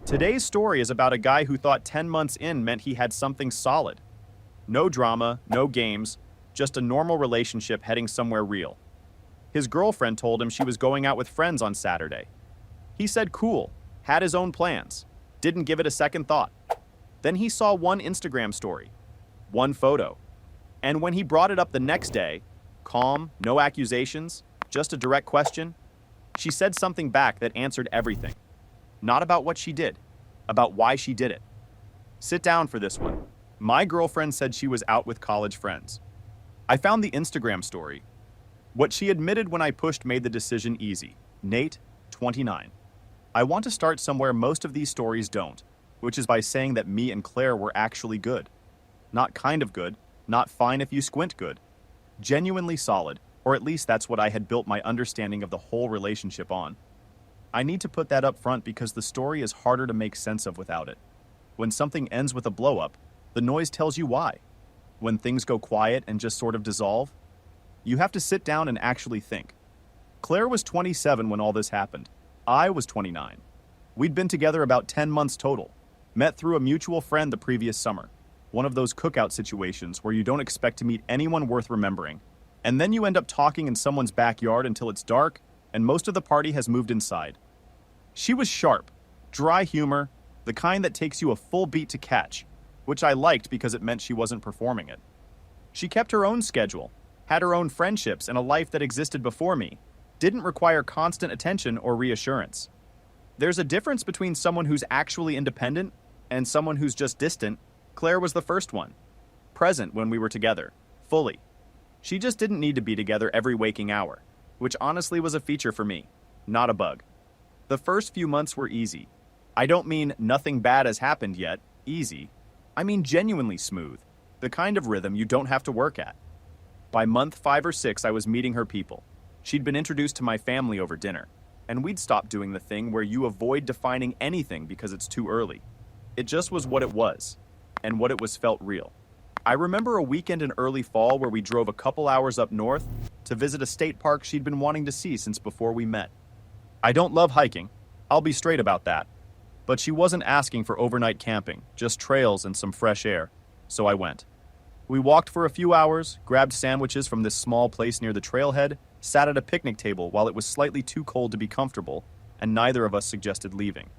Today's story is about a guy who thought 10 months in meant he had something solid. No drama, no games, just a normal relationship heading somewhere real. His girlfriend told him she was going out with friends on Saturday. He said cool, had his own plans, didn't give it a second thought. Then he saw one Instagram story, one photo. And when he brought it up the next day, calm, no accusations, just a direct question, she said something back that answered everything. Not about what she did, about why she did it. Sit down for this one. My girlfriend said she was out with college friends. I found the Instagram story. What she admitted when I pushed made the decision easy. Nate, 29. I want to start somewhere most of these stories don't, which is by saying that me and Claire were actually good. Not kind of good, not fine if you squint good. Genuinely solid, or at least that's what I had built my understanding of the whole relationship on. I need to put that up front because the story is harder to make sense of without it. When something ends with a blow-up, the noise tells you why. When things go quiet and just sort of dissolve, you have to sit down and actually think. Claire was 27 when all this happened. I was 29. We'd been together about 10 months total. Met through a mutual friend the previous summer. One of those cookout situations where you don't expect to meet anyone worth remembering. And then you end up talking in someone's backyard until it's dark and most of the party has moved inside. She was sharp, dry humor, the kind that takes you a full beat to catch, which I liked because it meant she wasn't performing it. She kept her own schedule, had her own friendships and a life that existed before me, didn't require constant attention or reassurance. There's a difference between someone who's actually independent and someone who's just distant. Claire was the first one, present when we were together, fully. She just didn't need to be together every waking hour, which honestly was a feature for me, not a bug. The first few months were easy. I don't mean nothing bad has happened yet, easy. I mean genuinely smooth, the kind of rhythm you don't have to work at. By month 5 or 6, I was meeting her people. She'd been introduced to my family over dinner, and we'd stopped doing the thing where you avoid defining anything because it's too early. It just was what it was, and what it was felt real. I remember a weekend in early fall where we drove a couple hours up north to visit a state park she'd been wanting to see since before we met. I don't love hiking, I'll be straight about that. But she wasn't asking for overnight camping, just trails and some fresh air, so I went. We walked for a few hours, grabbed sandwiches from this small place near the trailhead, sat at a picnic table while it was slightly too cold to be comfortable, and neither of us suggested leaving.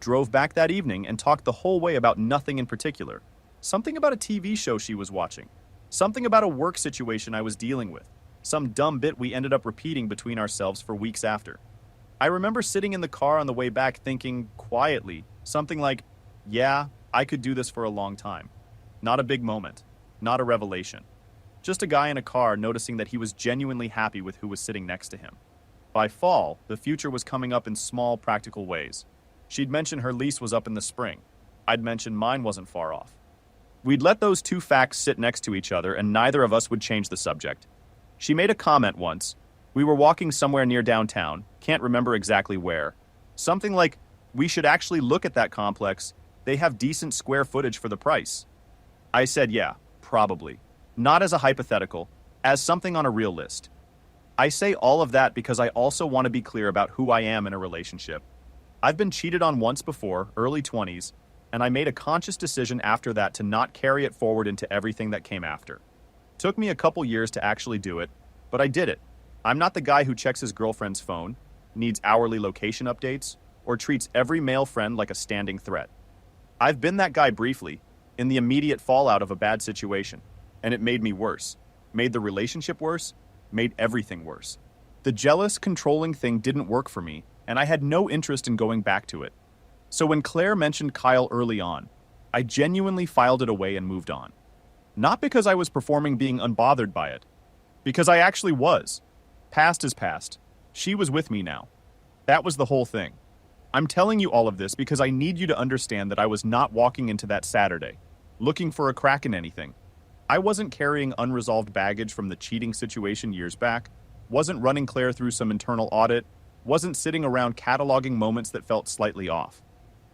Drove back that evening and talked the whole way about nothing in particular. Something about a TV show she was watching. Something about a work situation I was dealing with. Some dumb bit we ended up repeating between ourselves for weeks after. I remember sitting in the car on the way back thinking, quietly, something like, yeah, I could do this for a long time. Not a big moment. Not a revelation. Just a guy in a car noticing that he was genuinely happy with who was sitting next to him. By fall, the future was coming up in small, practical ways. She'd mentioned her lease was up in the spring. I'd mentioned mine wasn't far off. We'd let those two facts sit next to each other and neither of us would change the subject. She made a comment once. We were walking somewhere near downtown, can't remember exactly where. Something like, we should actually look at that complex. They have decent square footage for the price. I said, yeah, probably. Not as a hypothetical, as something on a real list. I say all of that because I also want to be clear about who I am in a relationship. I've been cheated on once before, early 20s, and I made a conscious decision after that to not carry it forward into everything that came after. Took me a couple years to actually do it, but I did it. I'm not the guy who checks his girlfriend's phone, needs hourly location updates, or treats every male friend like a standing threat. I've been that guy briefly, in the immediate fallout of a bad situation, and it made me worse. Made the relationship worse, made everything worse. The jealous, controlling thing didn't work for me, and I had no interest in going back to it. So when Claire mentioned Kyle early on, I genuinely filed it away and moved on. Not because I was performing being unbothered by it, because I actually was. Past is past. She was with me now. That was the whole thing. I'm telling you all of this because I need you to understand that I was not walking into that Saturday, looking for a crack in anything. I wasn't carrying unresolved baggage from the cheating situation years back, wasn't running Claire through some internal audit, wasn't sitting around cataloging moments that felt slightly off.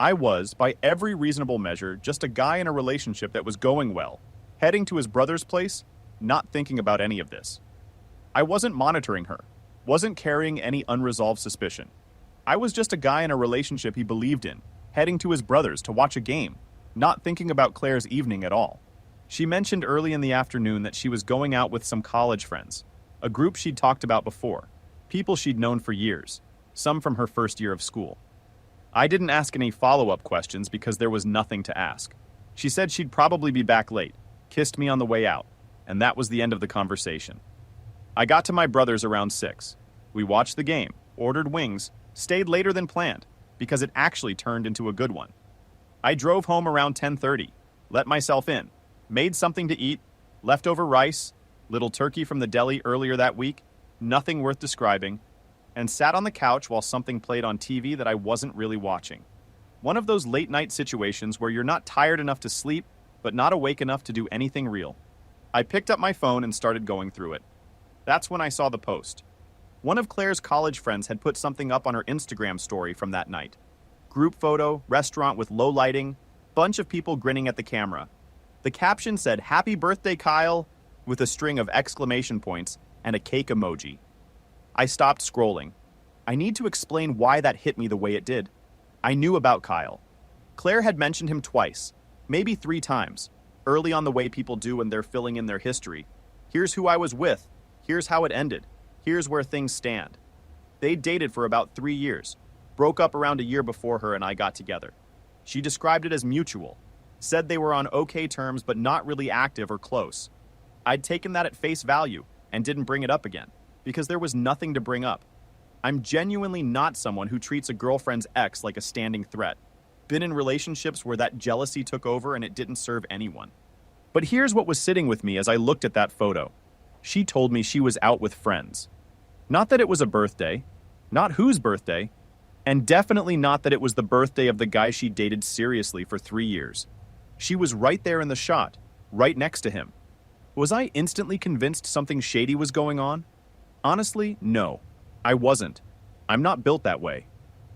I was, by every reasonable measure, just a guy in a relationship that was going well, heading to his brother's place, not thinking about any of this. I wasn't monitoring her, wasn't carrying any unresolved suspicion. I was just a guy in a relationship he believed in, heading to his brother's to watch a game, not thinking about Claire's evening at all. She mentioned early in the afternoon that she was going out with some college friends, a group she'd talked about before, people she'd known for years, some from her first year of school. I didn't ask any follow-up questions because there was nothing to ask. She said she'd probably be back late, kissed me on the way out, and that was the end of the conversation. I got to my brother's around 6. We watched the game, ordered wings, stayed later than planned, because it actually turned into a good one. I drove home around 10:30, let myself in, made something to eat, leftover rice, little turkey from the deli earlier that week, nothing worth describing, and sat on the couch while something played on TV that I wasn't really watching. One of those late-night situations where you're not tired enough to sleep, but not awake enough to do anything real. I picked up my phone and started going through it. That's when I saw the post. One of Claire's college friends had put something up on her Instagram story from that night. Group photo, restaurant with low lighting, bunch of people grinning at the camera. The caption said, "Happy birthday, Kyle," with a string of exclamation points and a cake emoji. I stopped scrolling. I need to explain why that hit me the way it did. I knew about Kyle. Claire had mentioned him twice, maybe 3 times, early on the way people do when they're filling in their history. Here's who I was with. Here's how it ended. Here's where things stand. They dated for about 3 years, broke up around a year before her and I got together. She described it as mutual, said they were on okay terms but not really active or close. I'd taken that at face value and didn't bring it up again, because there was nothing to bring up. I'm genuinely not someone who treats a girlfriend's ex like a standing threat. Been in relationships where that jealousy took over and it didn't serve anyone. But here's what was sitting with me as I looked at that photo. She told me she was out with friends. Not that it was a birthday, not whose birthday, and definitely not that it was the birthday of the guy she dated seriously for 3 years. She was right there in the shot, right next to him. Was I instantly convinced something shady was going on? Honestly, no, I wasn't. I'm not built that way.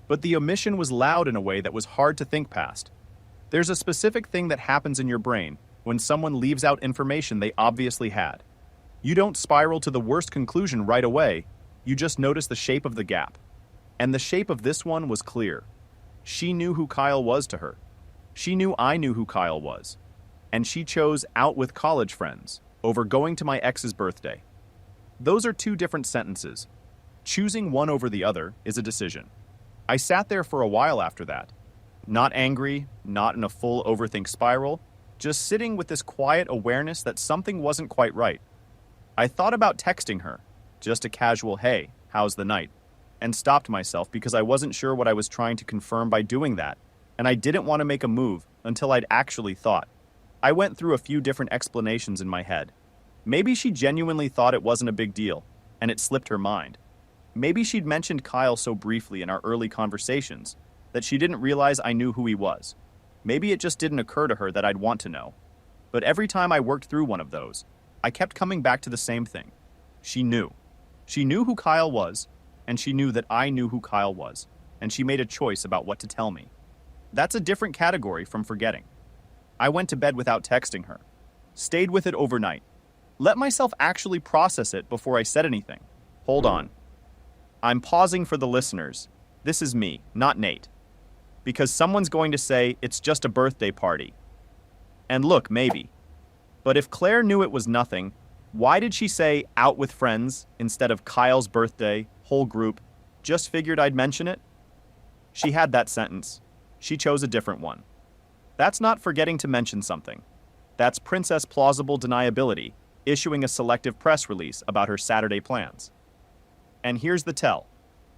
But the omission was loud in a way that was hard to think past. There's a specific thing that happens in your brain when someone leaves out information they obviously had. You don't spiral to the worst conclusion right away, you just notice the shape of the gap. And the shape of this one was clear. She knew who Kyle was to her. She knew I knew who Kyle was. And she chose out with college friends over going to my ex's birthday. Those are 2 different sentences. Choosing one over the other is a decision. I sat there for a while after that. Not angry, not in a full overthink spiral, just sitting with this quiet awareness that something wasn't quite right. I thought about texting her, just a casual, "Hey, how's the night?" and stopped myself because I wasn't sure what I was trying to confirm by doing that, and I didn't want to make a move until I'd actually thought. I went through a few different explanations in my head. Maybe she genuinely thought it wasn't a big deal, and it slipped her mind. Maybe she'd mentioned Kyle so briefly in our early conversations that she didn't realize I knew who he was. Maybe it just didn't occur to her that I'd want to know. But every time I worked through one of those, I kept coming back to the same thing. She knew. She knew who Kyle was, and she knew that I knew who Kyle was, and she made a choice about what to tell me. That's a different category from forgetting. I went to bed without texting her, stayed with it overnight, let myself actually process it before I said anything. Hold on. I'm pausing for the listeners. This is me, not Nate. Because someone's going to say it's just a birthday party. And look, maybe. But if Claire knew it was nothing, why did she say out with friends instead of Kyle's birthday, whole group? Just figured I'd mention it? She had that sentence. She chose a different one. That's not forgetting to mention something. That's Princess Plausible Deniability, issuing a selective press release about her Saturday plans. And here's the tell.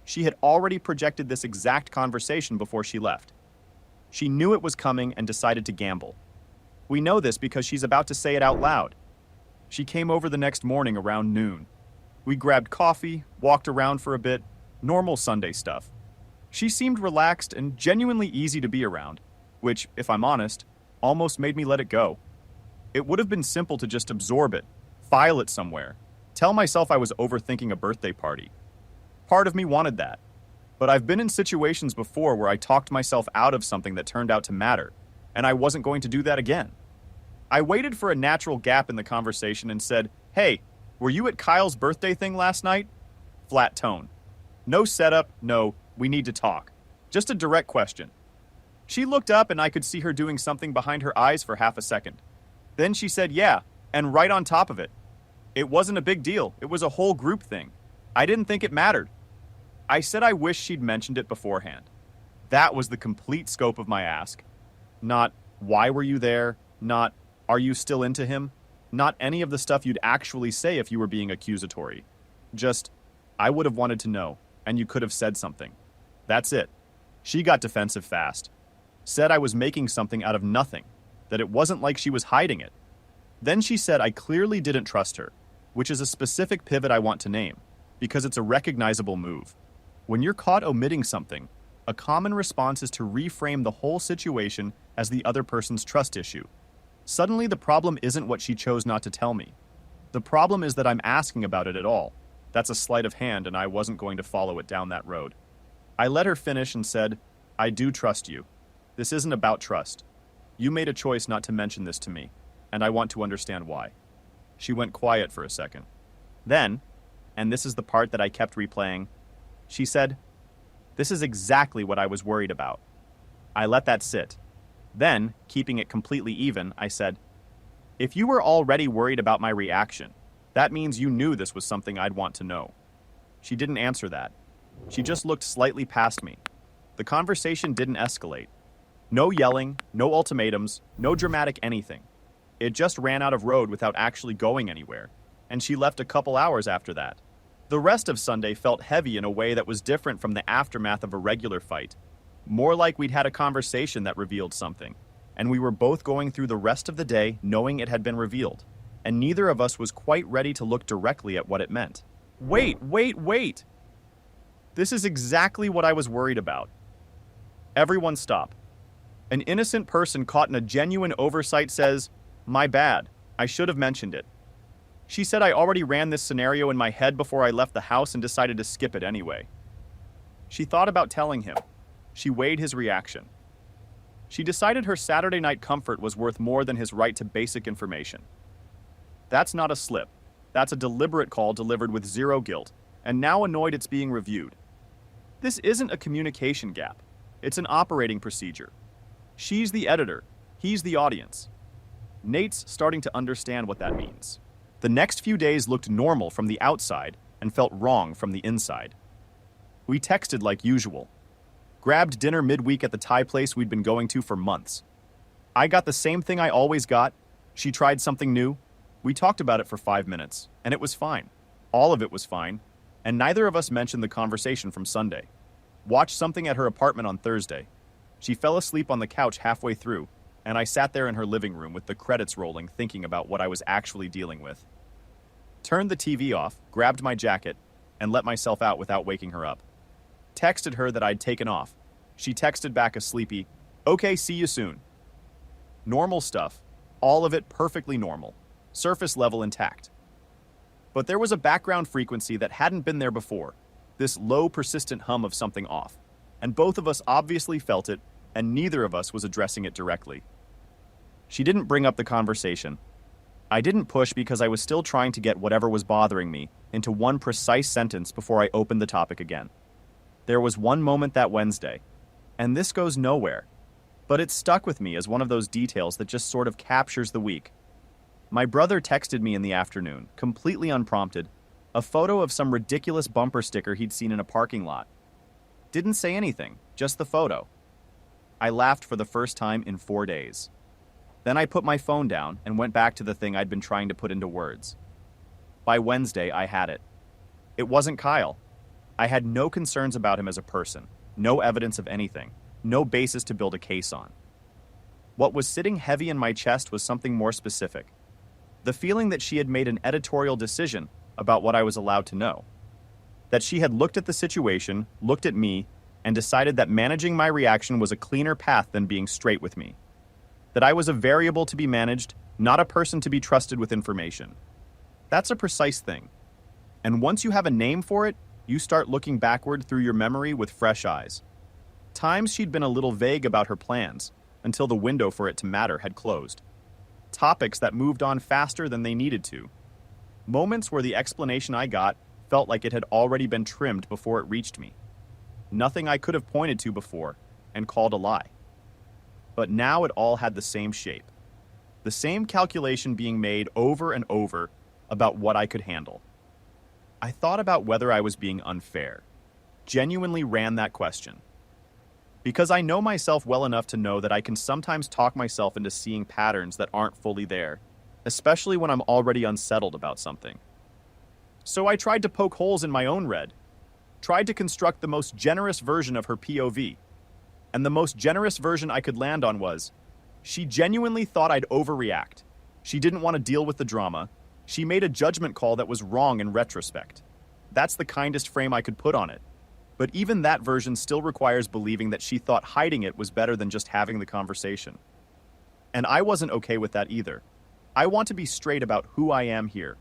She had already projected this exact conversation before she left. She knew it was coming and decided to gamble. We know this because she's about to say it out loud. She came over the next morning around noon. We grabbed coffee, walked around for a bit, normal Sunday stuff. She seemed relaxed and genuinely easy to be around, which, if I'm honest, almost made me let it go. It would have been simple to just absorb it, file it somewhere, tell myself I was overthinking a birthday party. Part of me wanted that. But I've been in situations before where I talked myself out of something that turned out to matter, and I wasn't going to do that again. I waited for a natural gap in the conversation and said, "Hey, were you at Kyle's birthday thing last night?" Flat tone. No setup, no, we need to talk. Just a direct question. She looked up and I could see her doing something behind her eyes for half a second. Then she said, yeah, and right on top of it. It wasn't a big deal. It was a whole group thing. I didn't think it mattered. I said I wish she'd mentioned it beforehand. That was the complete scope of my ask. Not, why were you there? Not, are you still into him? Not any of the stuff you'd actually say if you were being accusatory. Just, I would have wanted to know, and you could have said something. That's it. She got defensive fast. Said I was making something out of nothing, that it wasn't like she was hiding it. Then she said I clearly didn't trust her, which is a specific pivot I want to name, because it's a recognizable move. When you're caught omitting something, a common response is to reframe the whole situation as the other person's trust issue. Suddenly, the problem isn't what she chose not to tell me. The problem is that I'm asking about it at all. That's a sleight of hand, and I wasn't going to follow it down that road. I let her finish and said, I do trust you. This isn't about trust. You made a choice not to mention this to me, and I want to understand why. She went quiet for a second. Then, and this is the part that I kept replaying, she said, this is exactly what I was worried about. I let that sit. Then, keeping it completely even, I said, if you were already worried about my reaction, that means you knew this was something I'd want to know. She didn't answer that. She just looked slightly past me. The conversation didn't escalate. No yelling, no ultimatums, no dramatic anything. It just ran out of road without actually going anywhere, and she left a couple hours after that. The rest of Sunday felt heavy in a way that was different from the aftermath of a regular fight. More like we'd had a conversation that revealed something, and we were both going through the rest of the day knowing it had been revealed, and neither of us was quite ready to look directly at what it meant. Wait! This is exactly what I was worried about. Everyone stop. An innocent person caught in a genuine oversight says, my bad, I should have mentioned it. She said I already ran this scenario in my head before I left the house and decided to skip it anyway. She thought about telling him. She weighed his reaction. She decided her Saturday night comfort was worth more than his right to basic information. That's not a slip. That's a deliberate call delivered with zero guilt, and now annoyed it's being reviewed. This isn't a communication gap. It's an operating procedure. She's the editor. He's the audience. Nate's starting to understand what that means. The next few days looked normal from the outside and felt wrong from the inside. We texted like usual. Grabbed dinner midweek at the Thai place we'd been going to for months. I got the same thing I always got. She tried something new. We talked about it for 5 minutes, and it was fine. All of it was fine, and neither of us mentioned the conversation from Sunday. Watched something at her apartment on Thursday. She fell asleep on the couch halfway through, and I sat there in her living room with the credits rolling thinking about what I was actually dealing with. Turned the TV off, grabbed my jacket, and let myself out without waking her up. Texted her that I'd taken off. She texted back a sleepy, okay, see you soon. Normal stuff. All of it perfectly normal. Surface level intact. But there was a background frequency that hadn't been there before. This low, persistent hum of something off. And both of us obviously felt it, and neither of us was addressing it directly. She didn't bring up the conversation. I didn't push because I was still trying to get whatever was bothering me into one precise sentence before I opened the topic again. There was one moment that Wednesday, and this goes nowhere, but it stuck with me as one of those details that just sort of captures the week. My brother texted me in the afternoon, completely unprompted, a photo of some ridiculous bumper sticker he'd seen in a parking lot. Didn't say anything, just the photo. I laughed for the first time in 4 days. Then I put my phone down and went back to the thing I'd been trying to put into words. By Wednesday, I had it. It wasn't Kyle. I had no concerns about him as a person, no evidence of anything, no basis to build a case on. What was sitting heavy in my chest was something more specific. The feeling that she had made an editorial decision about what I was allowed to know. That she had looked at the situation, looked at me, and decided that managing my reaction was a cleaner path than being straight with me. That I was a variable to be managed, not a person to be trusted with information. That's a precise thing. And once you have a name for it, you start looking backward through your memory with fresh eyes. Times she'd been a little vague about her plans, until the window for it to matter had closed. Topics that moved on faster than they needed to. Moments where the explanation I got felt like it had already been trimmed before it reached me. Nothing I could have pointed to before and called a lie. But now it all had the same shape. The same calculation being made over and over about what I could handle. I thought about whether I was being unfair. Genuinely ran that question. Because I know myself well enough to know that I can sometimes talk myself into seeing patterns that aren't fully there, especially when I'm already unsettled about something. So I tried to poke holes in my own red, tried to construct the most generous version of her POV. And the most generous version I could land on was, she genuinely thought I'd overreact. She didn't want to deal with the drama. She made a judgment call that was wrong in retrospect. That's the kindest frame I could put on it. But even that version still requires believing that she thought hiding it was better than just having the conversation. And I wasn't okay with that either. I want to be straight about who I am here.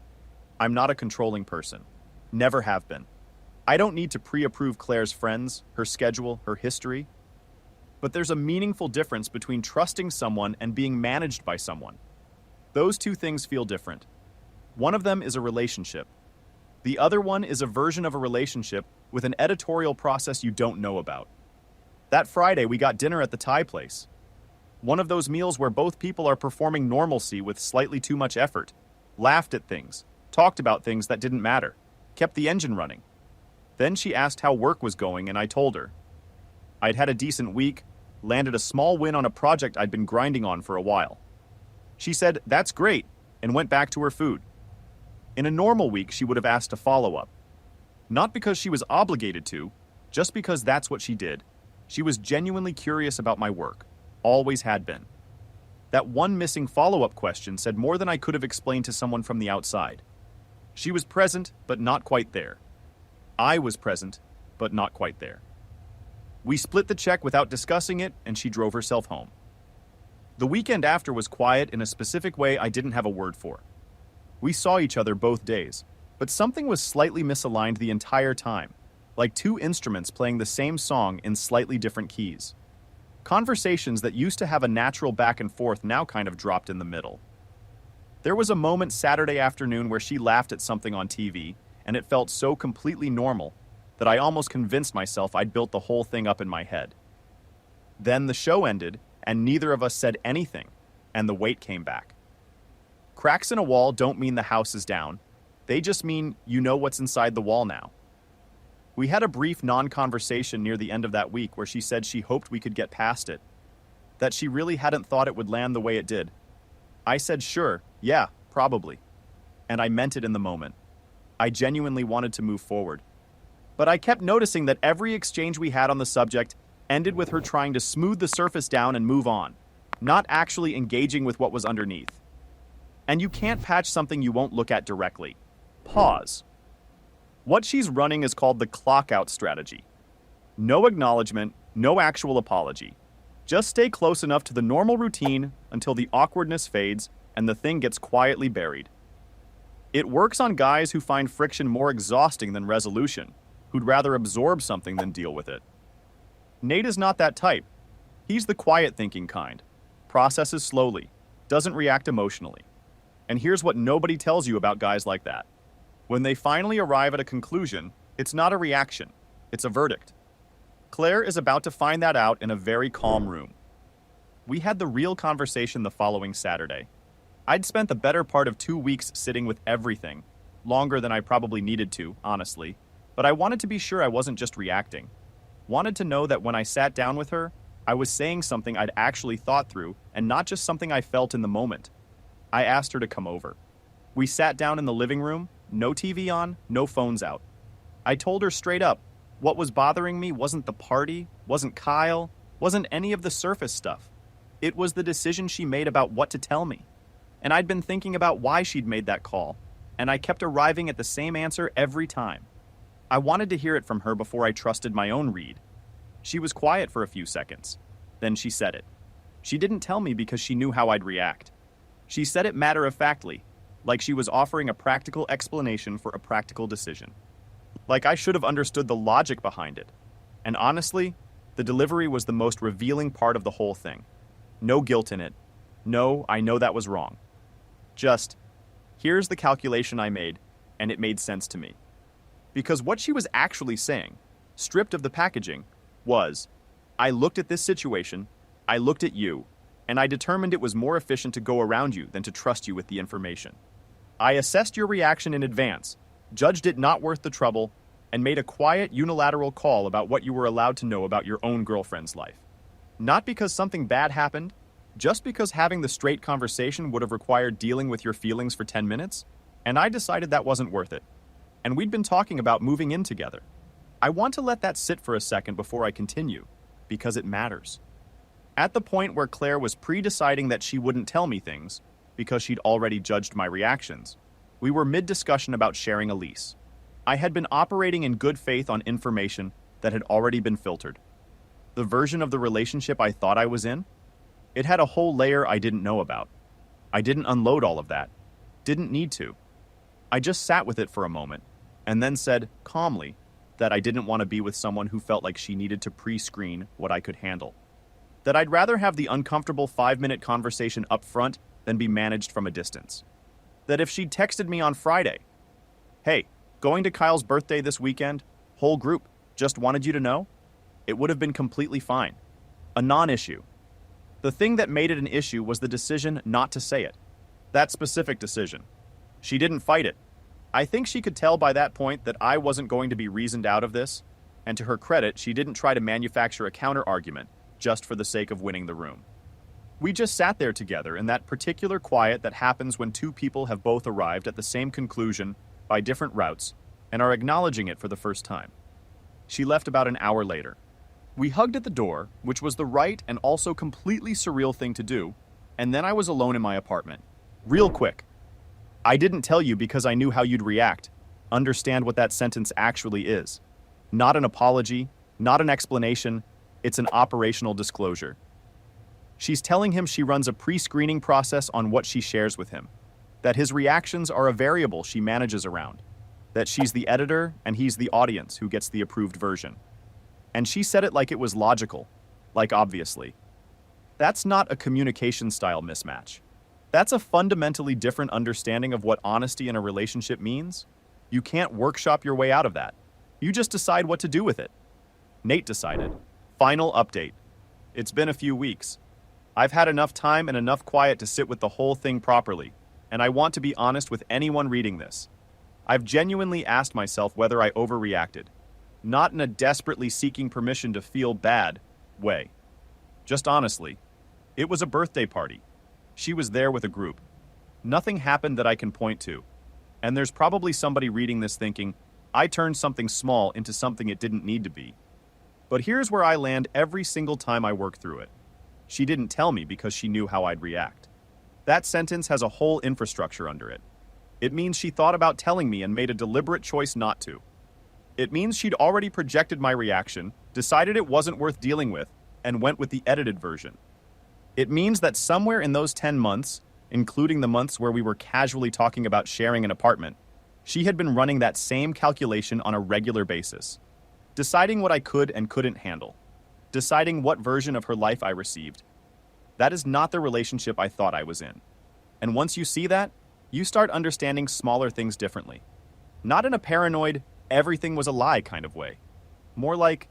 I'm not a controlling person. Never have been. I don't need to pre-approve Claire's friends, her schedule, her history. But there's a meaningful difference between trusting someone and being managed by someone. Those two things feel different. One of them is a relationship. The other one is a version of a relationship with an editorial process you don't know about. That Friday, we got dinner at the Thai place. One of those meals where both people are performing normalcy with slightly too much effort, laughed at things, talked about things that didn't matter, kept the engine running. Then she asked how work was going, and I told her. I'd had a decent week, landed a small win on a project I'd been grinding on for a while. She said, "That's great," and went back to her food. In a normal week, she would have asked to follow up. Not because she was obligated to, just because that's what she did. She was genuinely curious about my work, always had been. That one missing follow-up question said more than I could have explained to someone from the outside. She was present, but not quite there. I was present, but not quite there. We split the check without discussing it, and she drove herself home. The weekend after was quiet in a specific way I didn't have a word for. We saw each other both days, but something was slightly misaligned the entire time, like two instruments playing the same song in slightly different keys. Conversations that used to have a natural back and forth now kind of dropped in the middle. There was a moment Saturday afternoon where she laughed at something on TV, and it felt so completely normal that I almost convinced myself I'd built the whole thing up in my head. Then the show ended, and neither of us said anything, and the weight came back. Cracks in a wall don't mean the house is down. They just mean you know what's inside the wall now. We had a brief non-conversation near the end of that week where she said she hoped we could get past it, that she really hadn't thought it would land the way it did. I said sure, yeah, probably. And I meant it in the moment. I genuinely wanted to move forward. But I kept noticing that every exchange we had on the subject ended with her trying to smooth the surface down and move on, not actually engaging with what was underneath. And you can't patch something you won't look at directly. Pause. What she's running is called the clock-out strategy. No acknowledgement, no actual apology. Just stay close enough to the normal routine until the awkwardness fades and the thing gets quietly buried. It works on guys who find friction more exhausting than resolution, who'd rather absorb something than deal with it. Nate is not that type. He's the quiet thinking kind. Processes slowly, doesn't react emotionally. And here's what nobody tells you about guys like that. When they finally arrive at a conclusion, it's not a reaction, it's a verdict. Claire is about to find that out in a very calm room. We had the real conversation the following Saturday. I'd spent the better part of 2 weeks sitting with everything, longer than I probably needed to, honestly, but I wanted to be sure I wasn't just reacting. Wanted to know that when I sat down with her, I was saying something I'd actually thought through and not just something I felt in the moment. I asked her to come over. We sat down in the living room, no TV on, no phones out. I told her straight up, what was bothering me wasn't the party, wasn't Kyle, wasn't any of the surface stuff. It was the decision she made about what to tell me. And I'd been thinking about why she'd made that call, and I kept arriving at the same answer every time. I wanted to hear it from her before I trusted my own read. She was quiet for a few seconds. Then she said it. She didn't tell me because she knew how I'd react. She said it matter-of-factly, like she was offering a practical explanation for a practical decision. Like I should have understood the logic behind it. And honestly, the delivery was the most revealing part of the whole thing. No guilt in it. No, I know that was wrong. Just, here's the calculation I made, and it made sense to me. Because what she was actually saying, stripped of the packaging, was, I looked at this situation, I looked at you, and I determined it was more efficient to go around you than to trust you with the information. I assessed your reaction in advance, judged it not worth the trouble, and made a quiet, unilateral call about what you were allowed to know about your own girlfriend's life. Not because something bad happened, just because having the straight conversation would have required dealing with your feelings for 10 minutes, and I decided that wasn't worth it. And we'd been talking about moving in together. I want to let that sit for a second before I continue, because it matters. At the point where Claire was pre-deciding that she wouldn't tell me things, because she'd already judged my reactions, we were mid-discussion about sharing a lease. I had been operating in good faith on information that had already been filtered. The version of the relationship I thought I was in? It had a whole layer I didn't know about. I didn't unload all of that. Didn't need to. I just sat with it for a moment, and then said, calmly, that I didn't want to be with someone who felt like she needed to pre-screen what I could handle. That I'd rather have the uncomfortable 5-minute conversation up front than be managed from a distance. That if she'd texted me on Friday, "Hey, going to Kyle's birthday this weekend, whole group, just wanted you to know," it would have been completely fine. A non-issue. The thing that made it an issue was the decision not to say it. That specific decision. She didn't fight it. I think she could tell by that point that I wasn't going to be reasoned out of this, and to her credit, she didn't try to manufacture a counter-argument just for the sake of winning the room. We just sat there together in that particular quiet that happens when two people have both arrived at the same conclusion by different routes and are acknowledging it for the first time. She left about an hour later. We hugged at the door, which was the right and also completely surreal thing to do, and then I was alone in my apartment. Real quick. I didn't tell you because I knew how you'd react. Understand what that sentence actually is. Not an apology, not an explanation, it's an operational disclosure. She's telling him she runs a pre-screening process on what she shares with him, that his reactions are a variable she manages around, that she's the editor and he's the audience who gets the approved version. And she said it like it was logical, like obviously. That's not a communication style mismatch. That's a fundamentally different understanding of what honesty in a relationship means. You can't workshop your way out of that. You just decide what to do with it. Nate decided. Final update. It's been a few weeks. I've had enough time and enough quiet to sit with the whole thing properly, and I want to be honest with anyone reading this. I've genuinely asked myself whether I overreacted. Not in a desperately seeking permission to feel bad way. Just honestly. It was a birthday party. She was there with a group. Nothing happened that I can point to. And there's probably somebody reading this thinking, I turned something small into something it didn't need to be. But here's where I land every single time I work through it. She didn't tell me because she knew how I'd react. That sentence has a whole infrastructure under it. It means she thought about telling me and made a deliberate choice not to. It means she'd already projected my reaction, decided it wasn't worth dealing with, and went with the edited version. It means that somewhere in those 10 months, including the months where we were casually talking about sharing an apartment, she had been running that same calculation on a regular basis, deciding what I could and couldn't handle, deciding what version of her life I received. That is not the relationship I thought I was in. And once you see that, you start understanding smaller things differently. Not in a paranoid, everything was a lie kind of way. More like,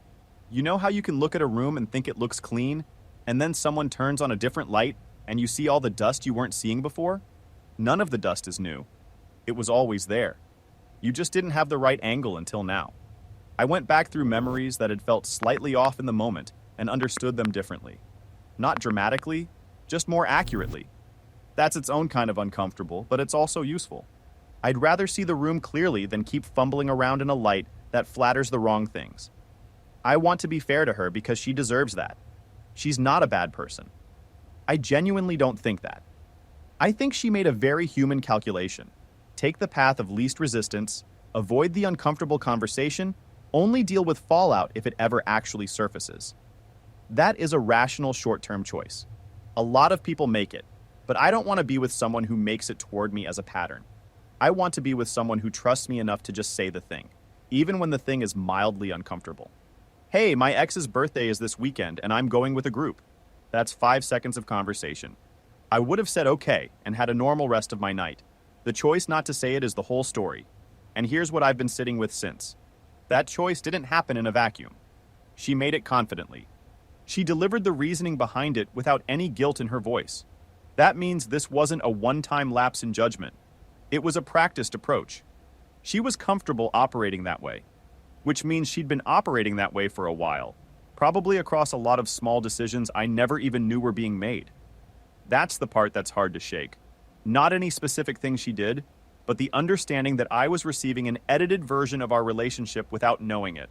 you know how you can look at a room and think it looks clean, and then someone turns on a different light and you see all the dust you weren't seeing before? None of the dust is new. It was always there. You just didn't have the right angle until now. I went back through memories that had felt slightly off in the moment and understood them differently. Not dramatically, just more accurately. That's its own kind of uncomfortable, but it's also useful. I'd rather see the room clearly than keep fumbling around in a light that flatters the wrong things. I want to be fair to her because she deserves that. She's not a bad person. I genuinely don't think that. I think she made a very human calculation. Take the path of least resistance, avoid the uncomfortable conversation, only deal with fallout if it ever actually surfaces. That is a rational short-term choice. A lot of people make it, but I don't want to be with someone who makes it toward me as a pattern. I want to be with someone who trusts me enough to just say the thing, even when the thing is mildly uncomfortable. Hey, my ex's birthday is this weekend and I'm going with a group. That's 5 seconds of conversation. I would have said okay and had a normal rest of my night. The choice not to say it is the whole story. And here's what I've been sitting with since. That choice didn't happen in a vacuum. She made it confidently. She delivered the reasoning behind it without any guilt in her voice. That means this wasn't a one-time lapse in judgment. It was a practiced approach. She was comfortable operating that way, which means she'd been operating that way for a while, probably across a lot of small decisions I never even knew were being made. That's the part that's hard to shake. Not any specific thing she did, but the understanding that I was receiving an edited version of our relationship without knowing it.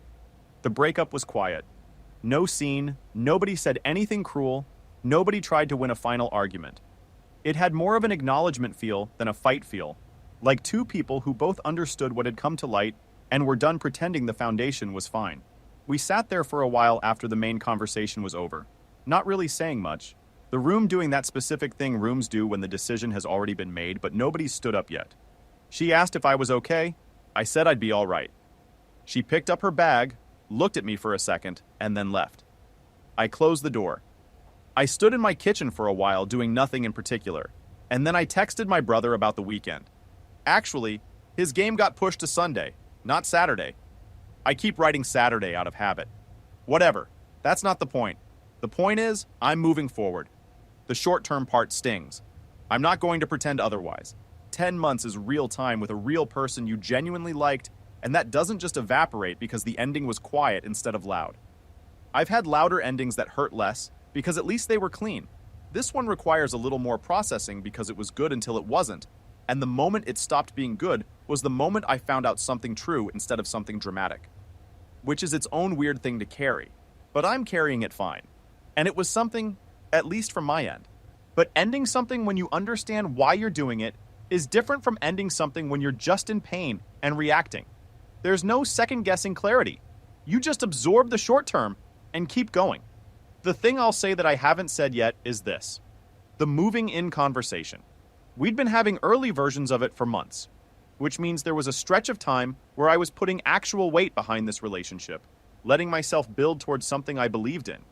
The breakup was quiet. No scene, nobody said anything cruel, nobody tried to win a final argument. It had more of an acknowledgement feel than a fight feel, like two people who both understood what had come to light and were done pretending the foundation was fine. We sat there for a while after the main conversation was over, not really saying much. The room doing that specific thing rooms do when the decision has already been made, but nobody stood up yet. She asked if I was okay. I said I'd be all right. She picked up her bag, looked at me for a second, and then left. I closed the door. I stood in my kitchen for a while doing nothing in particular, and then I texted my brother about the weekend. Actually, his game got pushed to Sunday, not Saturday. I keep writing Saturday out of habit. Whatever, that's not the point. The point is, I'm moving forward. The short-term part stings. I'm not going to pretend otherwise. 10 months is real time with a real person you genuinely liked, and that doesn't just evaporate because the ending was quiet instead of loud. I've had louder endings that hurt less because at least they were clean. This one requires a little more processing because it was good until it wasn't, and the moment it stopped being good was the moment I found out something true instead of something dramatic. Which is its own weird thing to carry, but I'm carrying it fine. And it was something, at least from my end. But ending something when you understand why you're doing it is different from ending something when you're just in pain and reacting. There's no second-guessing clarity. You just absorb the short term and keep going. The thing I'll say that I haven't said yet is this: the moving in conversation. We'd been having early versions of it for months, which means there was a stretch of time where I was putting actual weight behind this relationship, letting myself build towards something I believed in.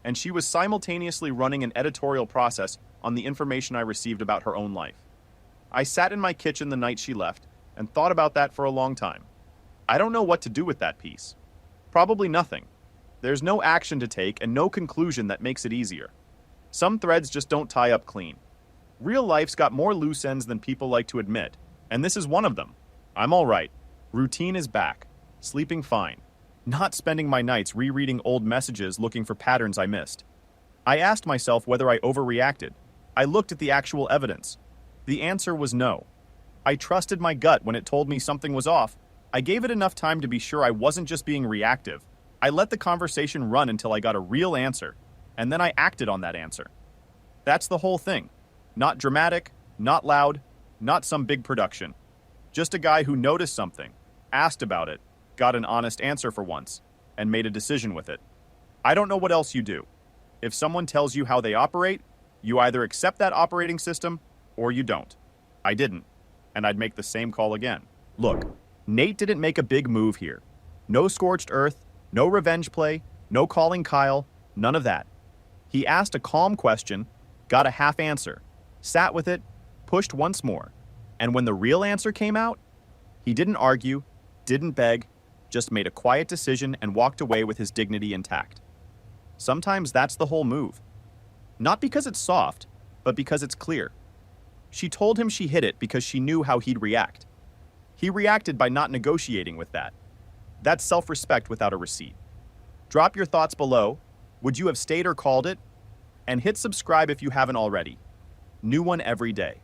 And she was simultaneously running an editorial process on the information I received about her own life. I sat in my kitchen the night she left and thought about that for a long time. I don't know what to do with that piece. Probably nothing. There's no action to take and no conclusion that makes it easier. Some threads just don't tie up clean. Real life's got more loose ends than people like to admit, and this is one of them. I'm all right. Routine is back. Sleeping fine. Not spending my nights rereading old messages looking for patterns I missed. I asked myself whether I overreacted. I looked at the actual evidence. The answer was no. I trusted my gut when it told me something was off. I gave it enough time to be sure I wasn't just being reactive. I let the conversation run until I got a real answer, and then I acted on that answer. That's the whole thing. Not dramatic, not loud, not some big production. Just a guy who noticed something, asked about it, got an honest answer for once, and made a decision with it. I don't know what else you do. If someone tells you how they operate, you either accept that operating system or you don't. I didn't, and I'd make the same call again. Look, Nate didn't make a big move here. No scorched earth, no revenge play, no calling Kyle, none of that. He asked a calm question, got a half answer, sat with it, pushed once more, and when the real answer came out, he didn't argue, didn't beg, just made a quiet decision and walked away with his dignity intact. Sometimes that's the whole move. Not because it's soft, but because it's clear. She told him she hid it because she knew how he'd react. He reacted by not negotiating with that. That's self-respect without a receipt. Drop your thoughts below. Would you have stayed or called it? And hit subscribe if you haven't already. New one every day.